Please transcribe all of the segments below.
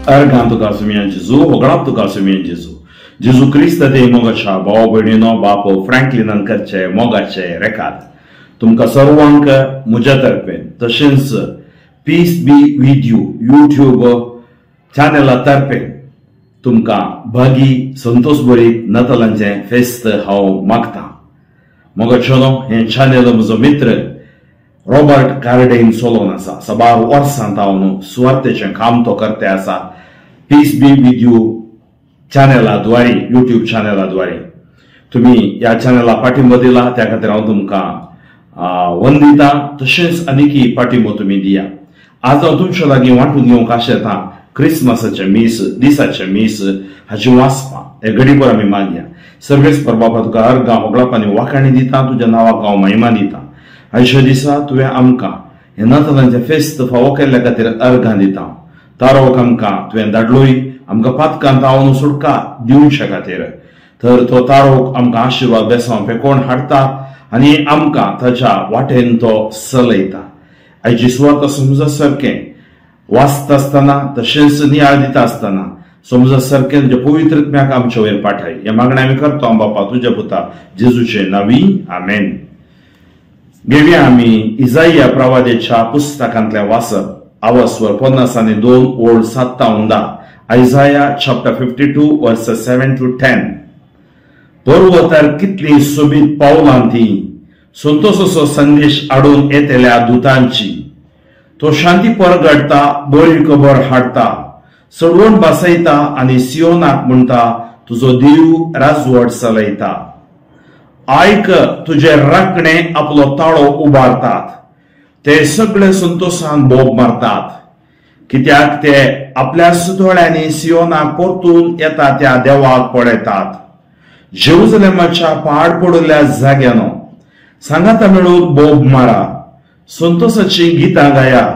Argan tuka sumian Jesu, hoglap tuka sumian Jesu. Jesu Krista te mogacha, bao berdino bapo Franklin ankarche, mogache, rekat. Tumka sarwanka mujatarpen, tashins, peace be with you, YouTube channel tarpen. Tumka bagi santos bori natalanje fest hao magta. Mogachono, hen channel muzo mitre. Robert Carradine Solon असा सभा वर्षांत हांव सुवातेचें काम तो करते आसा peace be with you चॅनलाद्वारे YouTube चॅनलाद्वारे तुम्ही या चॅनला पाठिंबो दिला त्या खातीर हांव तुमकां वंदिता तशेंच आनीकय पाठिंबो तुमी दिया. आज हांव तुमचे लागीं वांटून घेवंक आशेतां क्रिस्मसाचे मीस दिसाचे मीस हाची वाचपां हे घडीभर आमी मागया. सर्वेस्पर बाबा तुका अर्गां होगळाप आनी वाखाणी दिता तुज्या नांवाक हांव महिमा दिता. आयच्या दिसा तुवें आमकां हे नातालांचे फेस्त फावो केल्ल्या खातीर अर्गां दिता. तारोक आमकां तुवें धाडलोय आमकां पातकांत तावन सुटका दिवचे खातीर. तर तो तारोक आमकां आशिर्वाद बेसांव पेकोवन हाडटा आनी आमकां ताच्या वाटेन तो चलयता. आयची सुवात समजा सारकें वाचता आसतना तशेंच नियाळ दिता आसतना समजा सारकें तुज्या पवित्रत्म्याक आमचे वयर पाठय. हे मागणें आमी करता बापा तुज्या पुता जेजूचे नांवी आमेन. घेवया आमी इजाइया प्रवादेच्या पुस्तकांतले वाचप आवस्वर 50 आनी 2 ओळ 7 ta 10. Isaiah chapter 52 verses 7 to 10. पर्वतार कितली सोबीत पावलां ती संतोषाचो संदेश हाडून येतल्या दुतांची. तो शांती परगडता बरी खबर हाडटा चडवण बसयता आनी सियोनाक म्हणटा तुजो देव राजवट चलयता. आयक तुझे राखणे आपलो ताळो उबारतात ते सगळे संतोषान बोब मारतात कित्याक ते आपल्या सुतोळ्यांनी सियोनाक परतून येता त्या देवाक पळयतात. जेरुसलेमाच्या पहाड पडलेल्या जाग्यानो सांगाता मेळून बोब मारा संतोषाची गितां गाया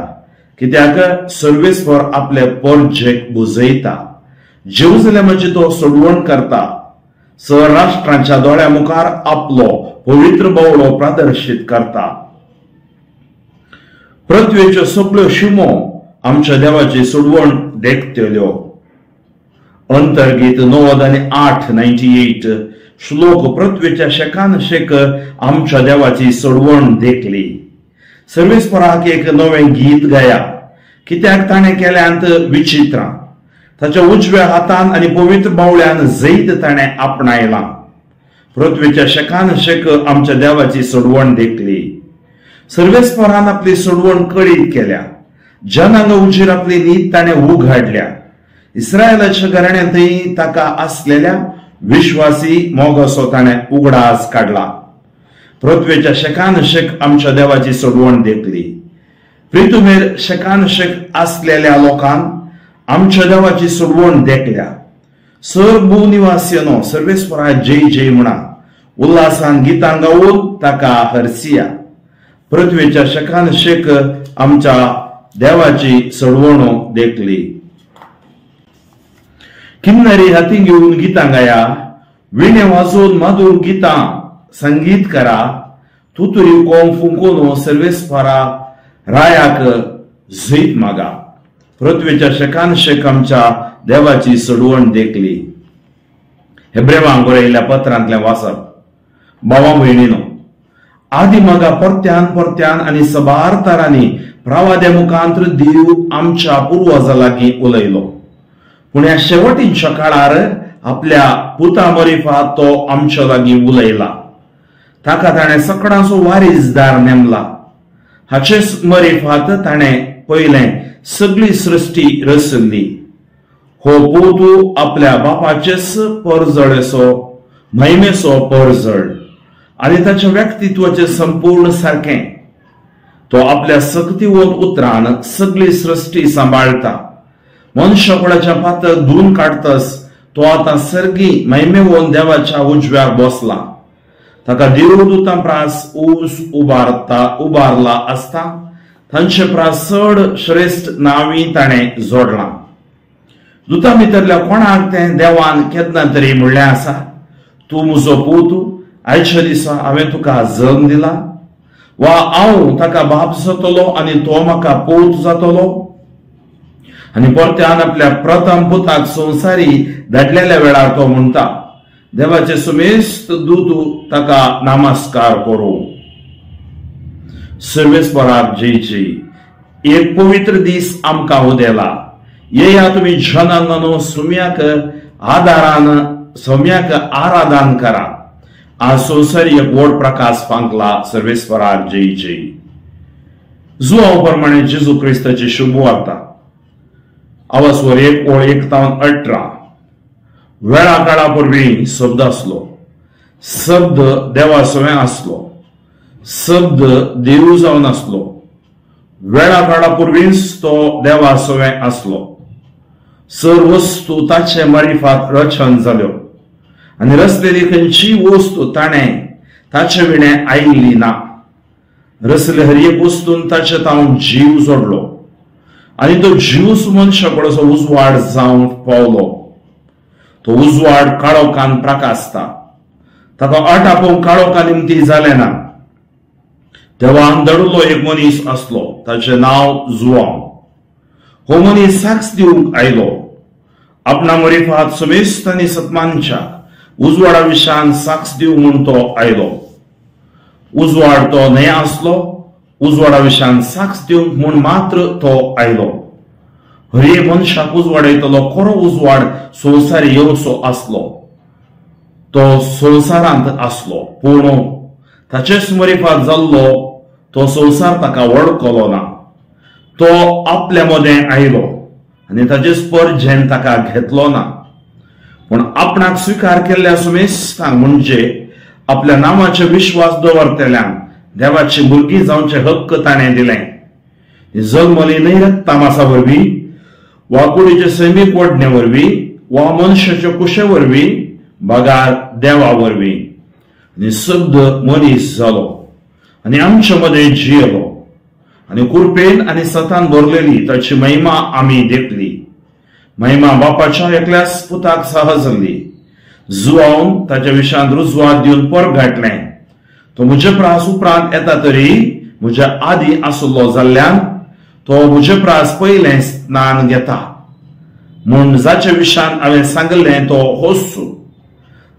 कित्याक सर्वेस्पर आपले परजेक बुजयता. जेरुसलेमाची तो सोडवण करता राष्ट्रांच्या दोळ्या मुखार आपलो पवित्र बोवळो प्रदर्शित करता. पृथ्वेच्यो सगळ्यो शिमो आमच्या देवाची सोडवण देखतल्यो. अंतर्गीत 90 आनी 8:98 श्लोक पृथ्वेच्या शेकान शेक आमच्या देवाची सोडवण देखली. सर्वेस्पराक एक नवें गीत गाया कित्याक ताणें केल्यांत विचित्रां. ताच्या उजव्या हातान आनी पवित्र बावळ्यान जैत ताणें आपणायला. पृथ्वेच्या शेकान शेक आमच्या देवाची सोडवण देखली. सर्वेस्परान आपली सोडवण कळीत केल्या. जनांग उजीर आपली नीत ताणें उघडल्या. इस्रायलाच्या घराण्यांतय ताका आसलेल्या विश्वासी मोगाचो ताणें उगडास काडला. पृथ्वेच्या शेकान शेक आमच्या देवाची सोडवण देखली. पृथ्वेर शेकान शेक आसलेल्या लोकांन आमच्या देवाची सोडवण देखल्या. सर भूनिवासियानो सर्वेस्परा जय जय म्हणा उल्हासान गितां गावून ताका हरसिया. पृथ्वेच्या शेकान शेक आमच्या देवाची सोडवण देखली. किन्नरी हाती घेवन गितां गाया विणे वाजोवन मधुर गितां संगीत करा. तुतुरी कोंब फुंकून सर्वेस्परा रायाक जैत मागा. पृथ्वेच्या शेकान शेक आमच्या देवाची सोडवण देखली. हेब्रेवांक बरयल्ल्या पत्रांतलें वाचप. भावां भयणीनो आदी मागा परत्यान परत्यान आनी सबार तरांनी प्रवाद्या मुखांत्र देव आमच्या पुर्वजां लागीं उलयलो. पूण ह्या शेवटीच्या काळार आपल्या पुता मरिफा तो आमच्या लागीं उलयला. ताका ताणें सकाळांचो वारीसदार नेमला. हाचेच मरिफात ताणें पयलें सगळी सृष्टी रचली. हो पोतू आपल्या बापाचेच परजळेचो महिमेचो परजळ आनी ताच्या व्यक्तित्वाचे संपूर्ण सारखें. तो आपल्या सक्तीवंत उतरान सगळी सृष्टी सांबाळटा. मनुष्यकुळाच्या पातक धुवन काडतस तो आतां सर्गी महिमेवंत देवाच्या उजव्यार बसला. ताका देवदूतां प्रास ऊस उबारला आसता तांचे प्रास चड श्रेष्ठ नांवी ताणें जोडलां. दुतां भितरल्या कोणाक तें देवान केन्ना तरी म्हणलें आसा तूं म्हजो पोतू आयच्या दिसा हांवें तुका जल्म दिला वा हांव ताका बाप जातलो आनी तो म्हाका पोत जातलो. आणि परत्यान आपल्या प्रथम पुताक संवसारी धाडलेल्या वेळार तो म्हणटा, देवाचे सुमेस्त दूत ताका नमस्कार करू. सर्वेस्पराक जयची. एक पवित्र दीस आमकां उदेला. येया तुमी जनांनो सौम्याक आराधन करा. आज संवसारी एक व्हड प्रकाश पांकला. सर्वेस्पराक जयची. जुआव प्रमाणे जेजू क्रिस्ताची शुभ वार्ता. अवस्वर 1:1-18. वेळा काळा पूर्वी शब्द असलो. शब्द देवासोवे असलो. शब्द देव जावन असलो. वेळा काळा पूर्वीच तो देवासोवे असलो. सर्व वस्तू ताचे मारिफात रचन जाल्यो आणि रचलेली खंयची वस्तू ताचे विणे आयिल्ली ना. रचले हर एक वस्तून ताचे तावन जीव जोडलो आणि तो जीवच मनशाकडसो उजवाड जावन पावलो. तो उजवाड काळोखान प्रकाशता. ताका आटापोवंक काळोखा निमती जालें ना. तेव्हा अंधडलो एक मनीस असलो. ताचे नाव जुआव. हो मनीस साक्ष दिवंक आयलो. आपणा मरिफात समेस्त आनी सतमानच्या उजवाडा विशान साक्ष दिव म्हूण तो आयलो. उजवाड तो न्हय आसलो. उजवाडा विशान साक्ष दिवंक म्हूण मात्र तो आयलो. हर एक मनशाक उजवाडयतलो खरो उजवाड संवसार येवचो आसलो. तो संवसारांत आसलो पूण ताचेच मरिफात जाल्लो तो संवसार ताका वळखलो ना. तो आपल्या मदें आयलो आनी ताचे स्पर्जेन ताका घेतलो ना. पूण आपणाक स्विकार केल्ल्या सुमेस्तांक म्हणजे आपल्या नामाचे विश्वास दवरतल्यांक देवाची भुरगीं जावचे हक्क ताणें दिलें. जल्मली न्हय रक्तामासा वरवीं वा कुडीचे सैमीक वडणे वरवीं वा मनशाच्या कुशे वरवीं बगार देवा वरवीं. आनी शब्द मनीस जालो आनी आमचे मदें जियेलो आनी कुरपेन आनी सतान भरलेली ताची महिमा आमी देखली. महिमा बापाच्या एकल्याच पुताक सहजली. जुआवन ताच्या विशांत रुजवात दिवन पर घातलें. तो म्हजे प्रास उपरांत येता तरी म्हज्या आदी आसलो जाल्ल्यान तो म्हजे प्रास पयलें स्नान घेता म्हूण जाचे विशान हांवें सांगलें तो होच.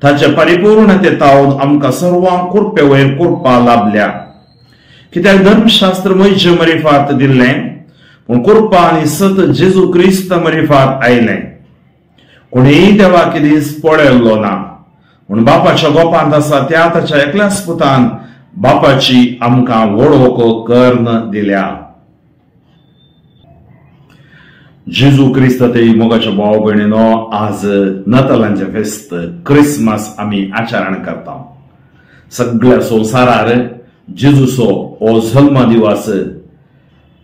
ताचे परिपूर्णतेतावन आमकां सर्वांक कुरपे वयर कुरपा लाभल्या. कित्याक धर्मशास्त्र म्हयजे मरिफात दिल्लें पूण कुरपा आनी सत जेजू क्रिस्त मरिफात आयलें. कोणीय देवा कितें पळयल्लो ना. म्हूण बापाच्या गोपांत आसा त्या ताच्या एकल्याच पुतान बापाची आमकां वळोवक कर्ण दिल्या. जेजू क्रिस्त ते मोगाच्या भाव भयणीनो, आज नातालांचे फेस्त क्रिसमस आमी आचरण करता. सगळ्या संवसारार जेजूचो हो जल्म दिवस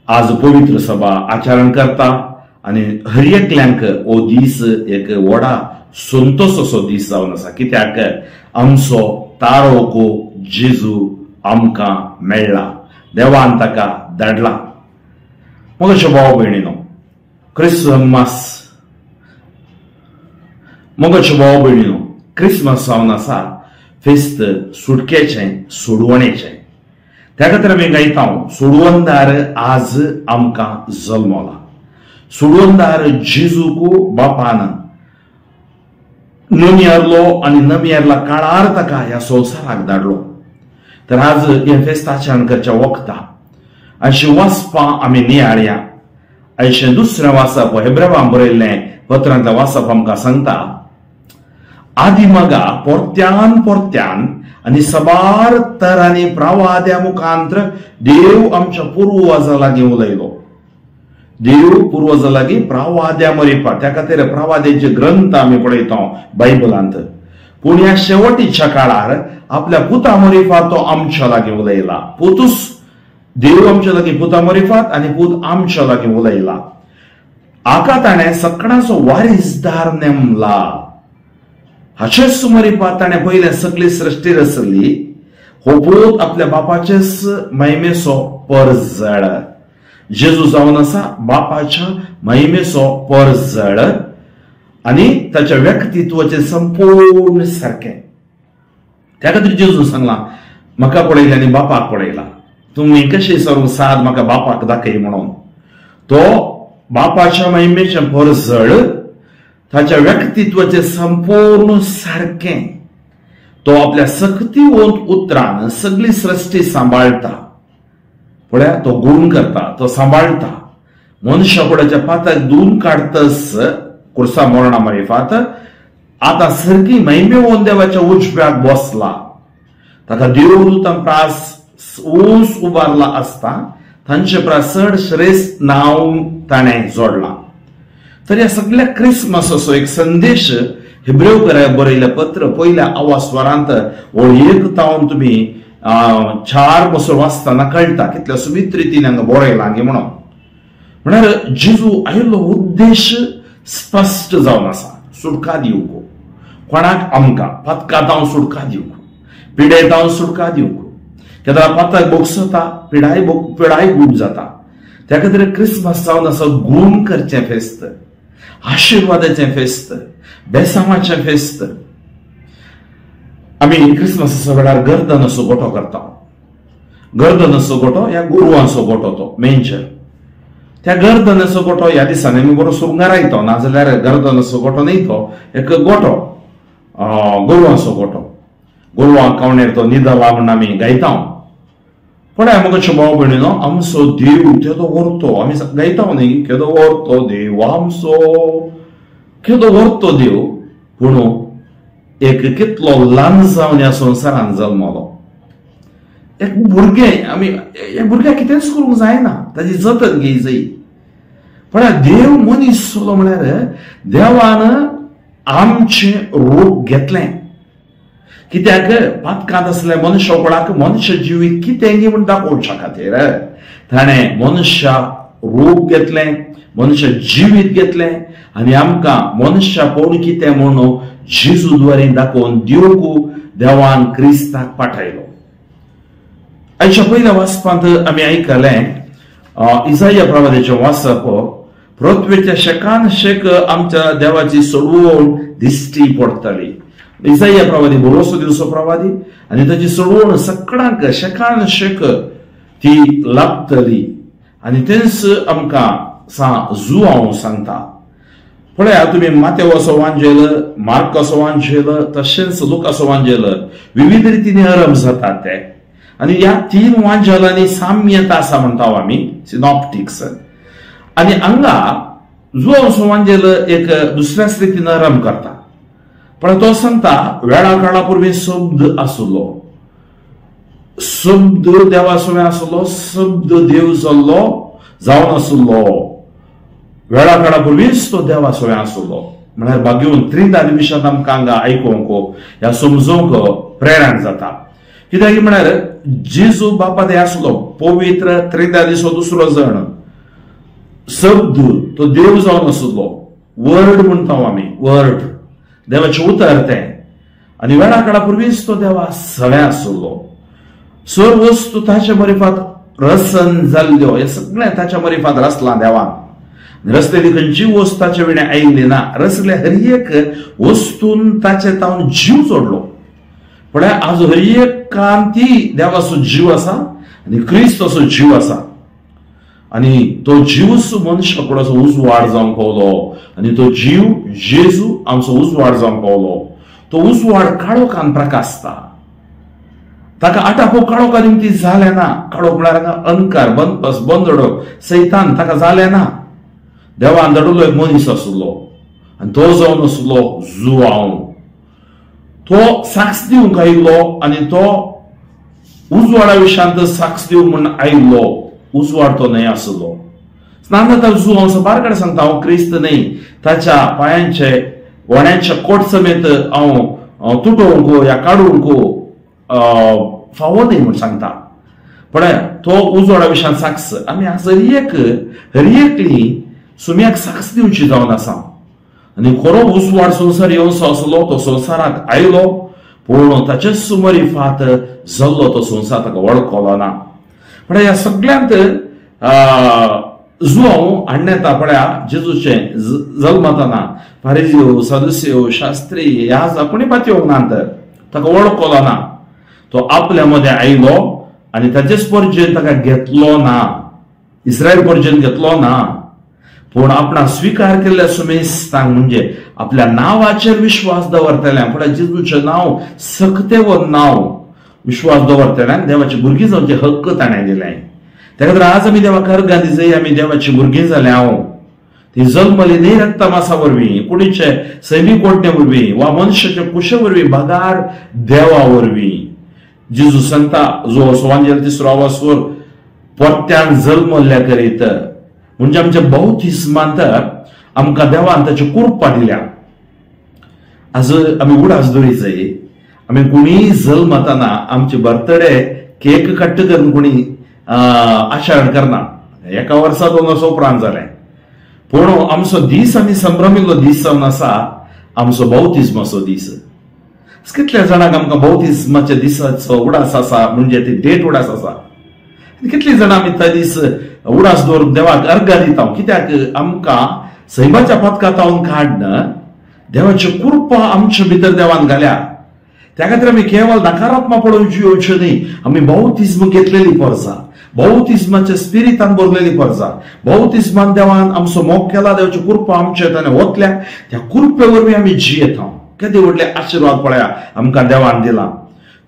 आज पवित्र सभा आचरण करता आनी हर एकल्यांक हो दीस एक व्हडा संतोषाचो दीस जावन आसा. कित्याक आमचो तारोको जेजू आमकां मेळ्ळा. देवान ताका धाडला. मोगाच्या भाव भयणीनो, क्रिसमस मोगाच्या भाव भयणीनो, क्रिसमस जावन आसा फेस्त सुटकेचें, सोडवणेचें. त्या खातीर आमी गायता, सोडवणदार आज आमकां जल्मला. सोडवणदार जेजूक बापान नमियारलो आनी नमियारला काळार ताका ह्या संवसाराक धाडलो. तर आज हे फेस्त आचरण करच्या वखदां अशी वाचपां आमी नियाळया. आयचें दुसरें वाचप हेब्रेवांत बरयल्लें पत्रांतलें वाचप आमकां सांगता, आदी मगा पोरत्यान आनी सबार तरांनी प्रवाद्या मुखांतर देव आमच्या पुर्वजां लागीं उलयलो. देव पुर्वजां लागीं प्रवाद्या मरिफात. त्या खातीर प्रवाद्याचे ग्रंथ आमी पळयता बायबलांत. पूण ह्या शेवटीच्या काळार आपल्या पुता मरिफात तो आमच्या लागीं उलयला. पुतूस देव आमच्या लागीं पुता मरिफात आनी पूत आमच्या लागीं उलयला. हाका ताणें सगळ्यांचो वारीसदार नेमला. हाचेच मरिफात ताणें पयलें सगळी सृश्टी रचली. हो पूत आपल्या बापाचेच महिमेचो परजळ. जेजू जावन आसा बापाच्या महिमेचो परजळ आनी ताच्या व्यक्तित्वाचे संपूर्ण सारखें. त्या खातीर जेजू सांगला, म्हाका पळयलें आनी बापाक पळयला. तुम्ही कशें सरूंक साद म्हाका बापाक दाखय म्हणून. तो बापाच्या महिमेचे परजळ ताच्या व्यक्तित्वाचे संपूर्ण सारखे तो आपल्या सक्तीवंत उतरान सगळी सृष्टी सांभाळता पळया तो गुण करता तो सांभाळता मनुष्यापडाच्या पाताक दून काढतस कुर्सा मोरणा मारिफात आता सरकी महिमेवंत देवाच्या उजव्याक बसला ताका देवदूतां प्रास ऊंच उबारला असता तांचे प्रास चड श्रेष्ठ नाव ताणें जोडला. तर या सगळ्या क्रिसमसाचो एक संदेश हिब्रेवकारांक बरयलें पत्र पयल्या आवास्वरांत एक तावन तुम्ही 4 बसो वाचताना कळटा कितल्या सुमित रितीन हांगा बरयलां गे म्हणून. म्हळ्यार जेजू आयिल्लो उद्देश स्पश्ट जावन आसा. सुटका दिवंक कोणाक आमकां पातकांतां सुटका दिवंक पिडेतां सुटका दिवंक केन्ना पाताक बोगसता पिडाय खूब जाता त्या खातीर क्रिसमस जावन आसा गूण करचें फेस्त आशिर्वादाचें फेस्त बेसामाचें फेस्त. आमी क्रिसमसाच्या वेळार गर्दनाचो गोठो करता. गर्दनाचो गोठो ह्या गोरवांचो गोठो तो मेंजर. त्या गर्दनाचो गोठो ह्या दिसांनी आमी बरो सुंगारायतो नाजाल्यार गर्दनाचो गोठो न्ही तो एक गोठो गोरवांचो गोठो. गोरवां कावणेर तो निदला म्हण आमी गायता. पण मोगाच्या भाव भयणीनो आमचो देव केदो व्हरतो आमी गायता न्ही केदो व्हरतो देव आमचो केदो व्हरतो देव. पूण एक कितलो ल्हान जावन ह्या संवसारांत जल्मलो. एक भुरगें आमी ह्या भुरग्याक कितेंच करूंक जायना ताची जतन घेवंक जायी. पण देव मनीस जालो म्हळ्यार देवान आमचें रूप घेतलें. कित्याक पातकांत असल्या मनुष्यापणाक मनुष्य जिवीत कितें म्हूण दाखोवच्या खातीर ताणें मनुष्या रूप घेतलें मनुष्य जिवीत घेतलें आनी आमकां मनुष्यापण कितें म्हणून जेजू द्वारे दाखोवन दिवंक देवान क्रिस्ताक पाठयलो. आयच्या पयल्या वाचपांत आमी आयकलें इसाया प्रवादीचें वाचप पृथ्वीच्या शेकान शेक आमच्या देवाची सोडवण दिश्टी पडटली. इसाया प्रवादी बरोसो दिवचो प्रवादी आनी ताची सोडवण सगळ्यांक शेकान शेक ती लागतली आनी तेंच आमकां जुआंव सांगता. पळया तुम्ही मातेवाचो वांजेल मार्काचो वांजेल तशेंच लुकाचो वांजेल विविध रितीने आरंभ जातात ते आनी ह्या 3 वांजेलांनी साम्यता आसा म्हणटा आमी सिनॉप्टिक्स. आनी हांगा जुआंवचो वांजेल एक दुसऱ्याच रितीन आरंभ करता. पण तो सांगता वेळा काळा पूर्वी शब्द आसलो शब्द देवासोबे आसलो शब्द देव जावन आसलो वेळा काळा पूर्वीच तो देवासोबे आसलो. म्हळ्यार भाग्यवन त्रिदा निमिशांत आमकां हांगा आयकूंक या समजूंक प्रेरण जाता. कित्याक म्हळ्यार जेजू बापा ते आसलो पवित्र त्रिदा दिसो दुसरो जण शब्द तो देव जावन आसलो. वर्ड म्हणटा आमी वर्ड देवाचे उतर तें आनी वेळा काळा पूर्वीच तो देवा सवे आसलो. सर्व वस्तू ताच्या मरिफात रसन जाल्ल्यो हे सगळें ताच्या मरिफात रचलां देवान. रचलेली खंयची वस्त ताचे विणे आयिल्ली ना. रचले हर एक वस्तून ताचे तावन जीव जोडलो. पण आज हर एकान ती देवाचो जीव आसा आनी क्रिस्ताचो जीव आसा आनी तो जीवच मनशाकुडाचो उजवाड जावंक पावलो आनी तो जीव जेजू आमचो उजवाड जावंक पावलो. तो उजवाड काळोखान प्रकाशता. ताका आटापो काळोखा निमती जालें ना. काळोख म्हळ्यार अंकार बंदडो सैतान ताका जालें ना. देवान धाडिल्लो एक मनीस आसलो आनी तो जावन आसलो जुआंव. तो साक्ष दिवंक आयिल्लो आनी तो उजवाडा विशयांत साक्ष दिवंक म्हूण आयिल्लो. उजवाड तो न्हय आसलो. स्नानांत जुआंव बारकाडे सांगता हांव क्रिस्त न्हय ताच्या पांयांचे वण्याच्या कोट समेत हांव तुटोवंक या काडूंक फावो न्हय म्हूण सांगता. पण तो उजवाडा विशयान साक्ष आमी हर एकली सुम्याक साक्ष दिवची जावन आसा. आनी खरो उजवाड संवसार येवचो आसलो तो संवसाराक आयलो पूण ताचे सुमरिफात जाल्लो तो संवसार ताका वळखलो ना. पण ह्या सगळ्यांत जुआंव हाडून येता पळया जेजूचे जल्मताना फारिजियो सदुसियो शास्त्री ह्या कोणी पातयो नात ताका वळखलो ना. तो आपल्या मध्ये आयलो आनी ताचेच पर्यंत ताका घेतलो ना. इस्रायल पर्यंत घेतलो ना. पूण आपण स्वीकार केल्ल्या सुमेस्तांक म्हणजे आपल्या नावाचेर विश्वास दवरतल्यां फुडें जेजूचें नांव सक्तेवत नांव विश्वास दवरतल्यां देवाची भुरगीं जावचे हक्क ताणें दिले. त्या खातीर आज आमी देवाक अर्घां दिजय आमी देवाची भुरगीं जाल्या हांव ती जल्मली न्ही रक्तमासा वरवीं कुडीचे सैमीक ओडणे वरवीं वा मनशाच्या कुशे वरवीं भगार देवा वरवीं. जेजू सांगता जो सुवांजेल 3रो आवाजवर परत्यान जल्मल्ल्या करीत म्हणजे आमच्या बौतिस्मांत आमकां देवान ताची कृपा दिल्या. आज आमी उडास धरिचय आमी कोणी जल्मताना आमचे बर्थडे केक काडटकच कोणी आचरण करना. एका वर्सा 2 वर्सां उपरांत जालें पूण आमचो दीस आमी संभ्रमिल्लो दीस जावन आसा आमचो बौतिस्माचो दीस. कितल्या जाणांक आमकां बौतिस्माच्या दिसाचो उडास आसा म्हणजे ती डेट उडास आसा. कितली जाणां आमी त्या दीस उडास दवरून देवाक अर्घां दिता कित्याक आमकां सैमाच्या पथकांतावन काडन देवाची कृपा आमच्या भितर देवान घाल्या. त्या खातीर आमी केवळ नकारात्मक पळोवची येवच्यो न्ही. आमी बौतिस्म घेतलेली परसा बौतिस्माच्या स्पिरितान भरलेली परसा बौतिस्मान देवान आमचो मोग केला देवाची कृपा आमचे ताणें ओतल्या त्या कृपे वरवीं आमी जियेता. केदे व्हडले आशिर्वाद पळया आमकां देवान दिला.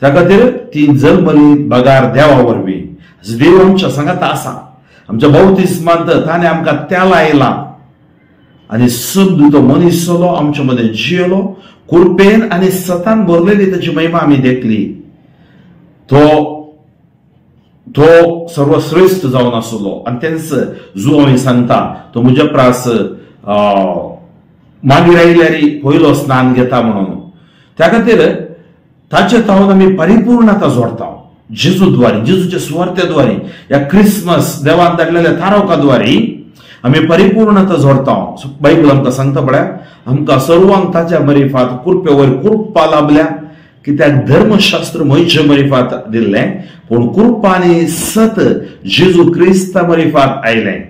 त्या खातीर ती जल्मली बगार देवा वरवीं देव आमच्या सांगात आसा. आमच्या बौतिस्मांत ताणें आमकां तेल आयला आनी समजू तो मनीस जालो आमचे मदें जियेलो कृपेन आनी सतान भरलेली ताची महिमा आमी देखली. तो सर्वश्रेष्ठ जावन आसलो आनी तेंच जो हांवें सांगता तो म्हज्या प्रास मागीर आयल्यार पयलो स्नान घेता म्हणून. त्या खातीर ताचे तावन आमी परिपूर्णता जोडटा जेजूद्वारे जेजूच्या सुवार्थेद्वारे या क्रिसमस देवान धाडलेल्या तारकाद्वारे आमी परिपूर्णता जोडटा. बायबल आमकां सांगता पळय आमकां सर्वांक ताच्या मरिफात कृपे वयर कृपा लाभल्या कित्याक धर्मशास्त्र म्हयचे मरिफात दिल्लें पूण कृपा आनी सत जेजू क्रिस्ता मरिफात आयलें.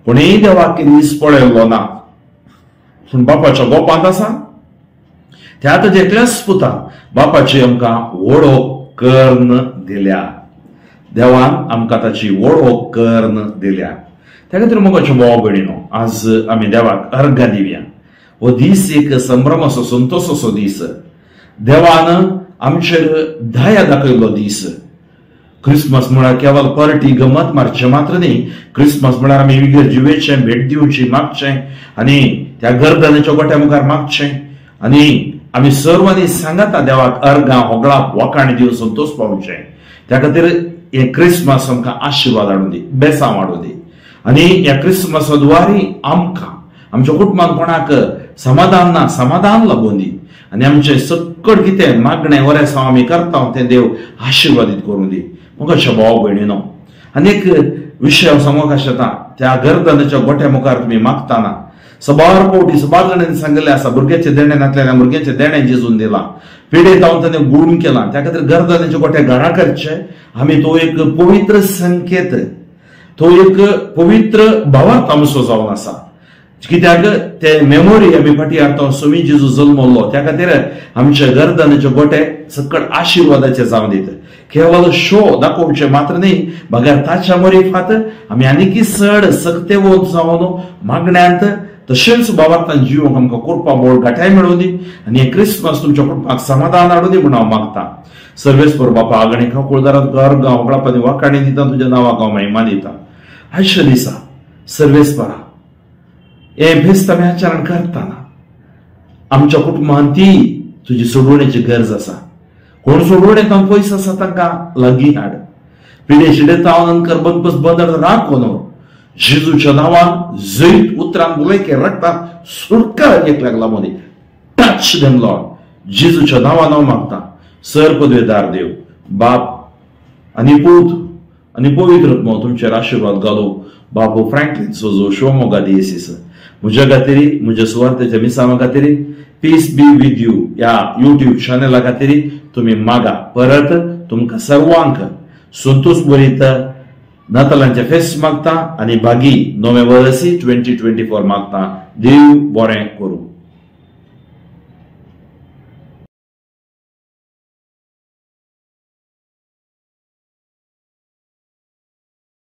कोणीय देवाक दीस पळयल्लो ना पूण बापाच्या गोपांत आसा त्या ताचे एकल्याच पुता बापाची आमकां वळख कर्ण दिल्या. देवान आमकां ताची वळख कर्ण दिल्या. त्या खातीर मोगाच्यो भाव भयणीनो आज आमी देवाक अर्घां दिवया. हो दीस एक संभ्रमाचो संतोशाचो दीस. देवान आमचेर दया दाखयल्लो दीस. क्रिसमस म्हळ्यार केवळ पार्टी गमत मारचे मात्र न्ही. क्रिसमस म्हळ्यार आमी विगर जिवेचें भेट दिवची मागचें आनी त्या गर्दनेच्या गोट्या मुखार मागचें आनी आमी सर्वांनी सांगाता देवाक अर्घां होगळाप वखाण दिवन संतोष पावचें. त्या खातीर हे क्रिसमस आमकां आशिर्वाद हाडून दी बेसांव हाडून दी आनी ह्या क्रिसमसा द्वारे आमकां आमच्या कुटुंबांत कोणाक समाधान लाभून दी आनी आमचें सक्कड कितें मागणें वरेसांव आमी करता तें देव आशिर्वादीत करून दी. मोगाच्या भाव भयणीनो आनी एक विशय हांव सांगूंक आशेता. त्या गर्दनाच्या गोट्या मुखार तुमी मागतना सबार पावटी सबार जाणांनी सांगिल्लें आसा भुरग्याचे देणे नातल्या भुरग्याचे देणे जेजून दिला पिडेत हांव ताणें गुण केला. त्या खातीर गर्दनाचे गोटे घरा करचे आमी तो एक पवित्र संकेत तो एक पवित्र भावार्थ आमचो जावन आसा. कित्याक ते मेमोरी आमी फाटी हाडटा सुमी जेजू जल्मलो त्या खातीर आमचे गर्दनाचे गोटे सकट आशिर्वादाचे जावन दिता. केवळ शो दाखोवचे मात्र न्ही बगार ताच्या मरिफात आमी आनीक चड सक्तेवत जावन मागण्यांत तशेंच भावार्थान जिवोवंक आमकां कृपा बोळ घाटाय मेळोवन दी आनी हे क्रिसमस तुमच्या कुटुंबाक समाधान हाडून दी म्हूण हांव मागता. सर्वेस्पर बापा आगणेक हांव कुळदारांत घर गांव वगळापणी वाखाणी दिता तुज्या नांवाक हांव महिमा दिता. आयच्या दिसा सर्वेस्परा हे फेस्त आमी आचरण करतना आमच्या कुटुंबांत ती तुजी सोडवणेची गरज आसा. कोण सोडवणेक पयस आसा तांकां लागीं हाड. पिडे शिडे तावन बंदपस बदर राखो न्हू जेजूच्या नांवान जैत उतरान उलयके रक्तान सुटका एक लागला मोदी टच देम लॉर्ड जेजूच्या नांवान हांव मागता. सर्पद्वेदार देव बाप आनी पूत आनी पवित्र आत्मा तुमचेर आशिर्वाद घालो. बाबू फ्रँकलिन सोजो शिवमोगा दियेसीस म्हज्या खातीर म्हज्या सुवार्थेच्या मिसामा खातीर पीस बी विथ यू ह्या युट्यूब चॅनला खातीर तुमी मागा. परत तुमकां सर्वांक संतोष भरीत नातालांचे फेस्त मागता आनी बागी नवे वर्सी 2024 मागता. देव बरें करूं.